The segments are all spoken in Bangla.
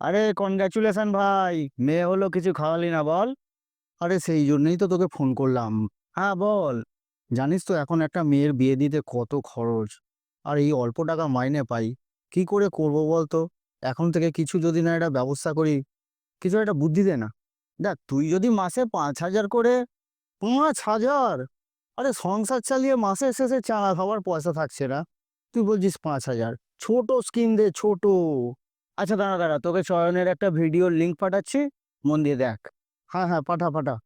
আরে কনগ্রাচুলেশন ভাই। মেয়ে হলো, কিছু খাওয়ালি না বল। আরে সেই জন্যই তো তোকে ফোন করলাম। হ্যাঁ বল। জানিস তো এখন একটা মেয়ের বিয়ে দিতে কত খরচ। আর এই অল্প টাকা মাইনে পাই, কি করে করব বলতো। এখন থেকে কিছু যদি না একটা ব্যবস্থা করি, কিছু একটা বুদ্ধি দে না। দেখ তুই যদি মাসে 5,000 করে। 5,000? আরে সংসার চালিয়ে মাসের শেষে চাঁদা খাবার পয়সা থাকছে না, তুই বলছিস 5,000? ছোট স্কিম দে, ছোট। আচ্ছা দাঁড়া দাঁড়া, তোকে চয়নের একটা ভিডিওর লিঙ্ক পাঠাচ্ছি, মন দিয়ে দেখ। হ্যাঁ হ্যাঁ, পাঠা পাঠা।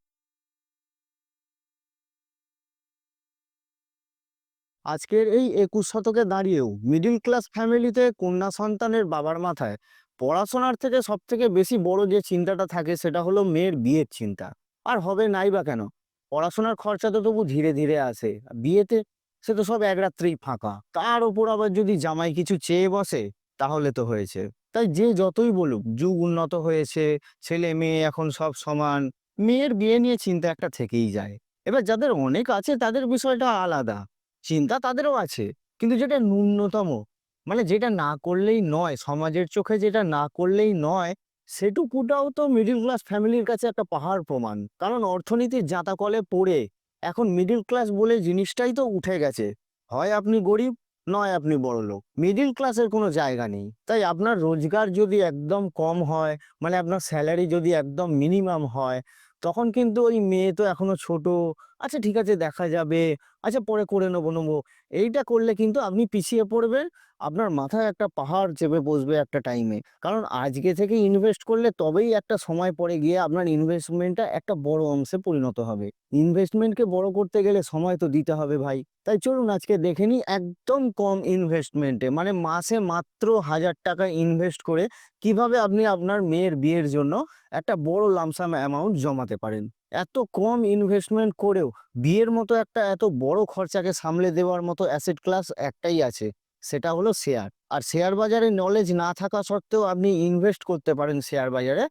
আজকের এই 21 শতকে দাঁড়িয়েও মিডিল ক্লাস ফ্যামিলিতে কন্যা সন্তানের বাবার মাথায় পড়াশোনার থেকে সব থেকে বেশি বড় যে চিন্তাটা থাকে সেটা হলো মেয়ের বিয়ের চিন্তা। আর হবে নাই বা কেন, পড়াশোনার খরচা তো তবু ধীরে ধীরে আসে, আর বিয়েতে সে তো সব এক রাত্রেই ফাঁকা, তার উপর আবার যদি জামাই কিছু চেয়ে বসে, তাহলে তো হয়েছে। তাই যে যতই বলুক যুগ উন্নত হয়েছে, ছেলে মেয়ে এখন সব সমান, মেয়ের বিয়ে নিয়ে চিন্তা একটা থেকেই যায়। এবার যাদের অনেক আছে তাদের বিষয়টা আলাদা, চিন্তা তাদেরও আছে, কিন্তু যেটা ন্যূনতম, মানে যেটা না করলেই নয়, সমাজের চোখে যেটা না করলেই নয়, সেটুকুটাও তো মিডল ক্লাস ফ্যামিলির কাছে একটা পাহাড় প্রমাণ। কারণ অর্থনীতির জাঁতাকলে পড়ে এখন মিডল ক্লাস বলে জিনিসটাই তো উঠে গেছে। হয় আপনি গরিব, নয় আপনি বড়লোক, মিডল ক্লাসের কোনো জায়গা নেই। তাই আপনার রোজগার যদি একদম কম হয়, মানে আপনার স্যালারি যদি একদম মিনিমাম হয়, তখন কিন্তু ওই মেয়ে তো এখনো ছোট, আচ্ছা ঠিক আছে দেখা যাবে, আচ্ছা পরে করে নেবো নেবো, এইটা করলে কিন্তু আপনি পিছিয়ে পড়বেন। আপনার মাথায় একটা পাহাড় চেপে বসবে একটা টাইমে। কারণ আজকে থেকে ইনভেস্ট করলে তবেই একটা সময় পরে গিয়ে আপনার ইনভেস্টমেন্টটা একটা বড় অংশে পরিণত হবে। ইনভেস্টমেন্টকে বড় করতে গেলে সময় তো দিতে হবে ভাই। তাই চলুন আজকে দেখে নিই একদম কম ইনভেস্টমেন্টে, মানে মাসে মাত্র 1,000 টাকা ইনভেস্ট করে কিভাবে আপনি আপনার মেয়ের বিয়ের জন্য একটা বড় লামসাম অ্যামাউন্ট জমাতে পারেন। এত কম ইনভেস্টমেন্ট করেও বিয়ের মতো একটা এত বড় খরচাকে সামলে দেওয়ার মতো অ্যাসেট ক্লাস একটাই আছে, সেটা হলো শেয়ার। আর শেয়ার বাজারে নলেজ না থাকা সত্ত্বেও আপনি ইনভেস্ট করতে পারেন শেয়ার বাজারে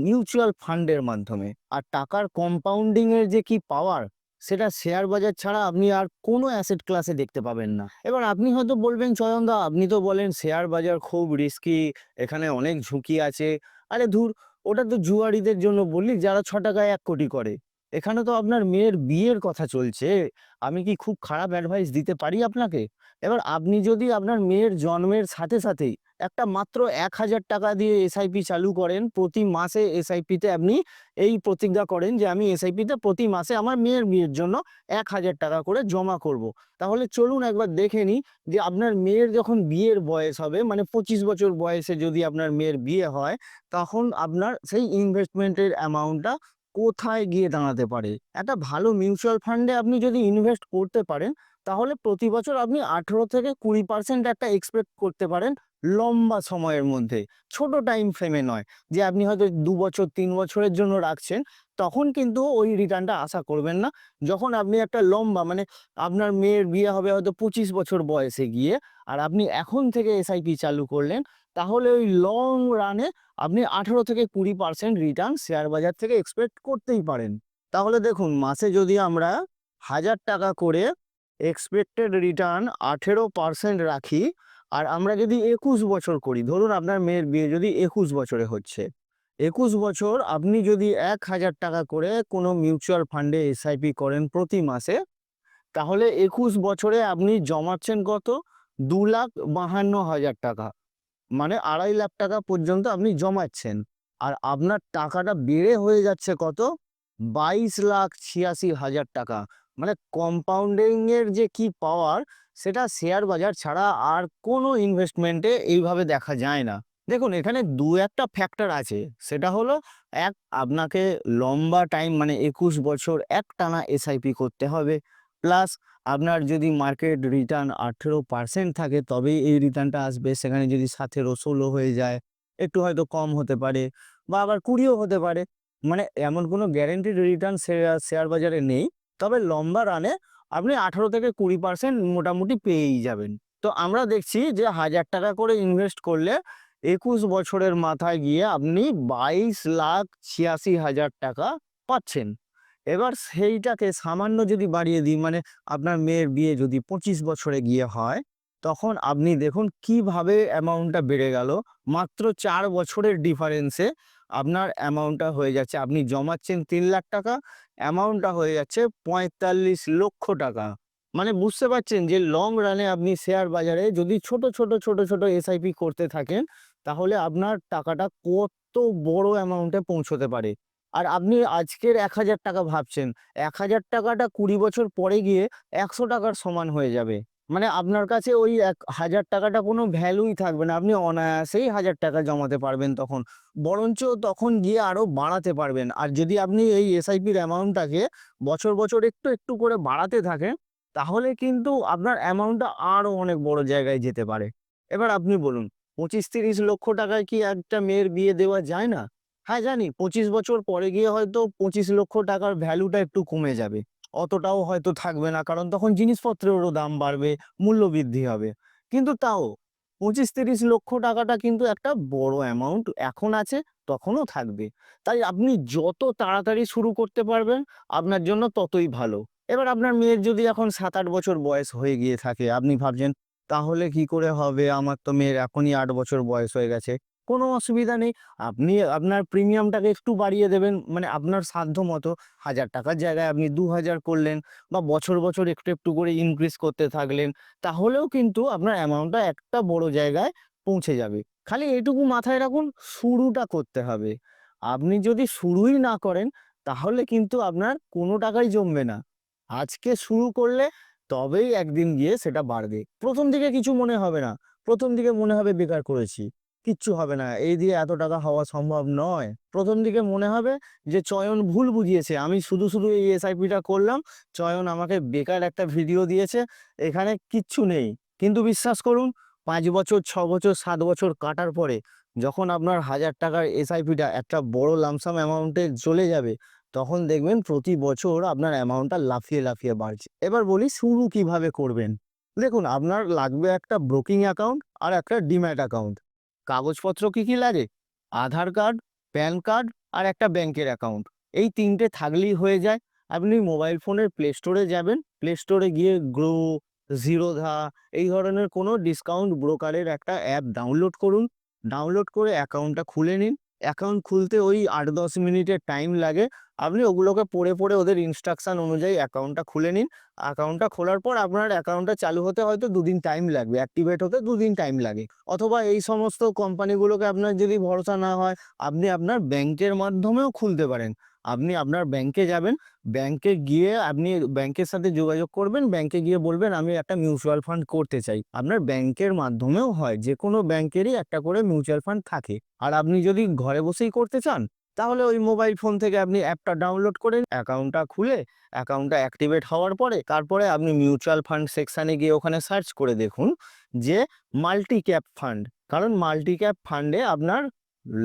মিউচুয়াল ফান্ডের মাধ্যমে। আর টাকার কম্পাউন্ডিং এর যে কি পাওয়ার, সেটা শেয়ার বাজার ছাড়া আপনি আর কোনো অ্যাসেট ক্লাসে দেখতে পাবেন না। এবার আপনি হয়তো বলবেন, চয়নদা আপনি তো বলেন শেয়ার বাজার খুব রিস্কি, এখানে অনেক ঝুঁকি আছে। আরে ধুর, ওটা তো জুয়ারিদের জন্য বললি যারা 6 টাকায় 1 কোটি করে। এখানে তো আপনার মেয়ের বিয়ের কথা চলছে। আমি কি খুব খারাপ অ্যাডভাইস দিতে পারি আপনাকে? এবার আপনি যদি আপনার মেয়ের জন্মের সাথে সাথেই একটা মাত্র 1,000 টাকা দিয়ে এসআইপি চালু করেন, প্রতি মাসে এসআইপিতে আপনি এই প্রতিজ্ঞা করেন যে আমি এসআইপিতে প্রতি মাসে আমার মেয়ের বিয়ের জন্য 1,000 টাকা করে জমা করব। তাহলে চলুন একবার দেখে নিই যে আপনার মেয়ের যখন বিয়ের বয়স হবে, মানে 25 বছর বয়সে যদি আপনার মেয়ের বিয়ে হয়, তখন আপনার সেই ইনভেস্টমেন্টের অ্যামাউন্টটা কোথায় গিয়ে দাঁড়াতে পারে। একটা ভালো মিউচুয়াল ফান্ডে আপনি যদি ইনভেস্ট করতে পারেন, তাহলে প্রতি বছর আপনি 18 থেকে 20% একটা এক্সপেক্ট করতে পারেন, লম্বা সময়ের মধ্যে, ছোট টাইম ফ্রেমে নয়। যে আপনি হয়তো 2 বছর 3 বছরের জন্য রাখছেন, তখন কিন্তু ওই রিটার্নটা আশা করবেন না। যখন আপনি একটা লম্বা, মানে আপনার মেয়ের বিয়ে হবে হয়তো 25 বছর বয়সে গিয়ে, আর আপনি এখন থেকে এসআইপি চালু করলেন, তাহলে ওই লং রানে আপনি 18 থেকে 20% রিটার্ন শেয়ার বাজার থেকে এক্সপেক্ট করতেই পারেন। তাহলে দেখুন, মাসে যদি আমরা 1,000 টাকা করে এক্সপেক্টেড রিটার্ন 18% রাখি, আর আমরা যদি 21 বছর করি, ধরুন আপনার মেয়ের বিয়ে যদি 21 বছরে হচ্ছে, 21 বছর আপনি যদি 1,000 টাকা করে কোনো মিউচুয়াল ফান্ডে এসআইপি করেন প্রতি মাসে, তাহলে 21 বছরে আপনি জমাচ্ছেন কত? 2,52,000 টাকা। মানে 2,50,000 টাকা পর্যন্ত আপনি জমাচ্ছেন। আর আপনার টাকাটা বেড়ে হয়ে যাচ্ছে কত? 22,86,000 টাকা। মানে কম্পাউন্ডিং এর যে কি পাওয়ার, সেটা শেয়ার বাজার ছাড়া আর কোনো ইনভেস্টমেন্টে এইভাবে দেখা যায় না। দেখুন এখানে দু একটা ফ্যাক্টর আছে, সেটা হলো এক, আপনাকে লম্বা টাইম মানে 21 বছর একটানা এসআইপি করতে হবে। প্লাস আপনার যদি মার্কেট রিটার্ন 18% থাকে তবেই এই রিটার্নটা আসবে। সেখানে যদি 17-16 হয়ে যায়, একটু হয়তো কম হতে পারে, বা আবার 20ও হতে পারে। মানে এমন কোনো গ্যারান্টিড রিটার্ন শেয়ার বাজারে নেই। তবে লম্বা রানে আপনি 18 থেকে 20% মোটামুটি পেয়েই যাবেন। তো আমরা দেখছি যে 1,000 টাকা করে ইনভেস্ট করলে 21 বছরের মাথায় গিয়ে আপনি 22,86,000 টাকা পাচ্ছেন। এবার সেইটাকে সামান্য যদি বাড়িয়ে দিই, মানে আপনার মেয়ের বিয়ে যদি 25 বছরে গিয়ে হয়, তখন আপনি দেখুন কিভাবে অ্যামাউন্টটা বেড়ে গেল। মাত্র ৪ বছরের ডিফারেন্সে আপনার অ্যামাউন্টটা হয়ে যাচ্ছে। আপনি জমাচ্ছেন ৩,০০,০০০ অ্যামাউন্টটা হয়ে যাচ্ছে ৪৫,০০,০০০ মানে বুঝতে পারছেন যে লং রানে আপনি শেয়ার বাজারে যদি ছোট এসআইপি করতে থাকেন, তাহলে আপনার টাকাটা কত বড় অ্যামাউন্টে পৌঁছতে পারে। আর আপনি আজকের ৳১,০০০ ভাবছেন, ৳১,০০০ ২০ বছর পরে গিয়ে ৳১০০ সমান হয়ে যাবে। মানে আপনার কাছে ওই ৳১,০০০ কোনো ভ্যালুই থাকবে না। আপনি অনায়াসেই ৳১,০০০ জমাতে পারবেন তখন। বরঞ্চ তখন গিয়ে আরো বাড়াতে পারবেন। আর যদি আপনি এই এসআইপির অ্যামাউন্টটাকে বছর একটু করে বাড়াতে থাকেন, তাহলে কিন্তু আপনার অ্যামাউন্টটা আরো অনেক বড় জায়গায় যেতে পারে। এবার আপনি বলুন, ২৫-৩০ লক্ষ টাকায় কি একটা মেয়ের বিয়ে দেওয়া যায় না? হ্যাঁ, জানি ২৫ বছর পরে গিয়ে হয়তো ২৫ লক্ষ টাকার ভ্যালুটা একটু কমে যাবে। অতটাও হয়তো থাকবে না, কারণ তখন জিনিসপত্রেরও দাম বাড়বে, মূল্য বৃদ্ধি হবে। কিন্তু তাও ২৫-৩০ লক্ষ টাকাটা কিন্তু একটা বড় অ্যামাউন্ট এখন আছে, তখনও থাকবে। তাই আপনি যত তাড়াতাড়ি শুরু করতে পারবেন, আপনার জন্য ততই ভালো। এবার আপনার মেয়ের যদি এখন ৭-৮ বছর বয়স হয়ে গিয়ে থাকে, আপনি ভাবছেন তাহলে কি করে হবে? আমার তো মেয়ের এখনই ৮ বছর বয়স হয়ে গেছে। কোনো অসুবিধা নেই। আপনি আপনার প্রিমিয়ামটাকে একটু বাড়িয়ে দেবেন। মানে আপনার সাধ্যমতো ৳১,০০০ র জায়গায় আপনি ২,০০০ করলেন বা বছর একটু করে ইনক্রিজ করতে থাকলেন। তাহলেও কিন্তু আপনার অ্যামাউন্টটা একটা বড় জায়গায় পৌঁছে যাবে। খালি এটুকু মাথায় রাখুন, শুরুটা করতে হবে। আপনি যদি শুরুই না করেন, তাহলে কিন্তু আপনার কোনো টাকাই জমবে না। আজকে শুরু করলে তবেই একদিন গিয়ে সেটা বাড়বে। ১ম দিকে কিছু মনে হবে না। ১ম দিকে মনে হবে বেকার করেছি। কিচ্ছু হবে না। এই দিয়ে এত টাকা হওয়া সম্ভব নয়। ১ম দিকে মনে হবে যে চয়ন ভুল বুঝিয়েছে। আমি শুধু এই এসআইপিটা করলাম। চয়ন আমাকে বেকার একটা ভিডিও দিয়েছে। এখানে কিচ্ছু নেই। কিন্তু বিশ্বাস করুন, ৫ বছর, ৬ বছর, ৭ বছর কাটার পরে যখন আপনার ৳১,০০০ এসআইপিটা একটা বড় লামসাম অ্যামাউন্টে চলে যাবে, তখন দেখবেন প্রতি বছর আপনার অ্যামাউন্টটা লাফিয়ে বাড়ছে। এবার বলি শুরু কিভাবে করবেন? দেখুন, আপনার লাগবে একটা ব্রোকিং অ্যাকাউন্ট আর একটা ডিম্যাট অ্যাকাউন্ট। কাগজপত্র কি লাগে? আধার কার্ড, প্যান কার্ড আর একটা ব্যাংকের অ্যাকাউন্ট। এই ৩ টে থাকলেই হয়ে যায়। আপনি মোবাইল ফোনের প্লে স্টোরে যাবেন। প্লে স্টোরে গিয়ে গ্রো, জিরোধা এই ধরনের কোনো ডিসকাউন্ট ব্রোকারের একটা অ্যাপ ডাউনলোড করুন। ডাউনলোড করে অ্যাকাউন্টটা খুলে নিন। অ্যাকাউন্ট খুলতে ওই ৮-১০ মিনিটের টাইম লাগে। আপনি ওগুলোকে পড়ে ওদের ইনস্ট্রাকশন অনুযায়ী অ্যাকাউন্টটা খুলে নিন। অ্যাকাউন্টটা খোলার পর আপনার অ্যাকাউন্টটা চালু হতে হয়তো ২ দিন টাইম লাগবে। অ্যাক্টিভেট হতে ২ দিন টাইম লাগে। অথবা এই সমস্ত কোম্পানিগুলোকে আপনার যদি ভরসা না হয়, আপনি আপনার ব্যাংকের মাধ্যমেও খুলতে পারেন। আপনি আপনার ব্যাংকে যাবেন, ব্যাংকে গিয়ে আপনি ব্যাংকের সাথে যোগাযোগ করবেন, ব্যাংকে গিয়ে বলবেন আমি একটা মিউচুয়াল ফান্ড করতে চাই। আপনার ব্যাংকের মাধ্যমেও হয়, যেকোনো ব্যাংকেরই একটা করে মিউচুয়াল ফান্ড থাকে। আর আপনি যদি ঘরে বসেই করতে চান, তাহলে ওই মোবাইল ফোন থেকে আপনি অ্যাপটা ডাউনলোড করে অ্যাকাউন্টটা খুলে অ্যাকাউন্টটা অ্যাক্টিভেট হওয়ার পরে তারপরে আপনি মিউচুয়াল ফান্ড সেকশনে গিয়ে ওখানে সার্চ করে দেখুন যে মাল্টি ক্যাপ ফান্ড। কারণ মাল্টি ক্যাপ ফান্ডে আপনার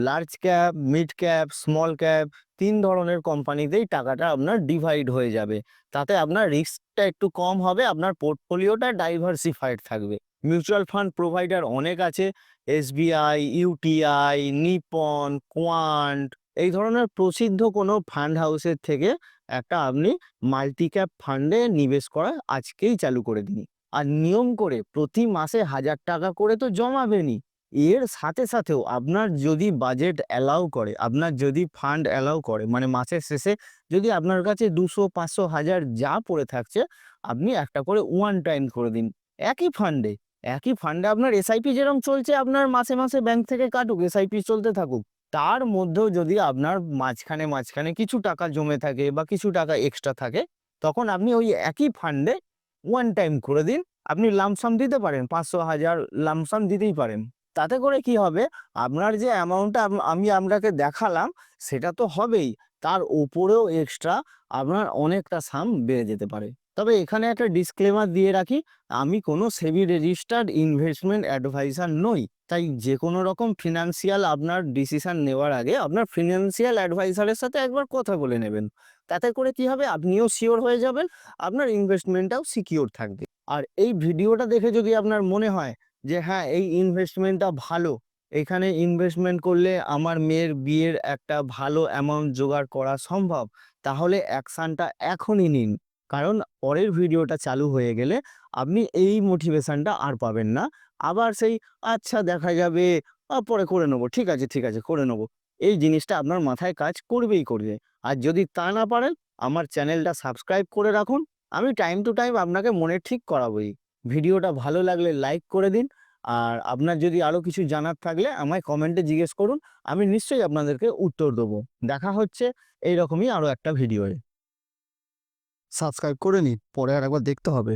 large cap, mid cap, small cap ৩ ধরনের কোম্পানিতেই টাকাটা আপনার ডিভাইড হয়ে যাবে। তাতে আপনার রিস্কটা একটু কম হবে, আপনার পোর্টফোলিওটা ডাইভার্সিফাইড থাকবে। মিউচুয়াল ফান্ড প্রোভাইডার অনেক আছে। এসবিআই, ইউটিআই, নিপন, কোয়ান্ট এই ধরনের প্রসিদ্ধ কোনো ফান্ড হাউসের থেকে একটা আপনি মাল্টি ক্যাপ ফান্ডে নিবেশ করা আজকেই চালু করে দিন। আর নিয়ম করে প্রতি মাসে ৳১,০০০ করে তো জমাবেনই। এর সাথেও আপনার যদি বাজেট অ্যালাউ করে, আপনার যদি ফান্ড অ্যালাউ করে, মানে মাসের শেষে যদি আপনার কাছে ২০০, ৫০০, ১,০০০ যা পড়ে থাকছে, আপনি একটা করে ওয়ান টাইম করে দিন। একই ফান্ডে, একই ফান্ডে আপনার এসআইপি যেরকম চলছে, আপনার মাসে ব্যাংক থেকে কাটুক, এসআইপি চলতে থাকুক। তার মধ্যেও যদি আপনার মাঝখানে কিছু টাকা জমে থাকে বা কিছু টাকা এক্সট্রা থাকে, তখন আপনি ওই একই ফান্ডে ওয়ান টাইম করে দিন। আপনি লামসাম দিতে পারেন, ৫০০, ১,০০০ লামসাম দিতেই পারেন। তাতে করে কি হবে, আপনার যে অ্যামাউন্টটা আমি আপনাকে দেখালাম সেটা তো হবেই, তার উপরেও এক্সট্রা আপনার অনেকটা সাম বেড়ে যেতে পারে। তবে এখানে একটা ডিসক্লেমার দিয়ে রাখি, আমি কোনো সেবি রেজিস্টার্ড ইনভেস্টমেন্ট অ্যাডভাইজার নই। তাই যেকোনো রকম ফিন্যান্সিয়াল আপনার ডিসিশন নেওয়ার আগে আপনার ফিন্যান্সিয়াল অ্যাডভাইজারের সাথে একবার কথা বলে নেবেন। তাতে করে কি হবে, আপনিও সিওর হয়ে যাবেন, আপনার ইনভেস্টমেন্টটাও সিকিউর থাকবে। আর এই ভিডিওটা দেখে যদি আপনার মনে হয় যে হ্যাঁ, এই ইনভেস্টমেন্টটা ভালো, এখানে ইনভেস্টমেন্ট করলে আমার মেয়ের বিয়ের একটা ভালো অ্যামাউন্ট জোগাড় করা সম্ভব, তাহলে অ্যাকশনটা এখনই নিন। কারণ পরের ভিডিওটা চালু হয়ে গেলে আপনি এই মোটিভেশনটা আর পাবেন না। আবার সেই আচ্ছা দেখা যাবে, পরে করে নেবো, ঠিক আছে, ঠিক আছে করে নেবো। এই জিনিসটা আপনার মাথায় কাজ করবেই করবে। আর যদি তা না পারেন, আমার চ্যানেলটা সাবস্ক্রাইব করে রাখুন। আমি টাইম টু টাইম আপনাকে মনে ঠিক করাবোই। ভিডিওটা ভালো লাগলে লাইক করে দিন। আর আপনার যদি আরো কিছু জানার থাকলে আমায় কমেন্টে জিজ্ঞেস করুন। আমি নিশ্চয়ই আপনাদেরকে উত্তর দেবো। দেখা হচ্ছে এইরকমই আরো একটা ভিডিওয়ে। সাবস্ক্রাইব করে নিন, পরে আরেকবার দেখতে হবে।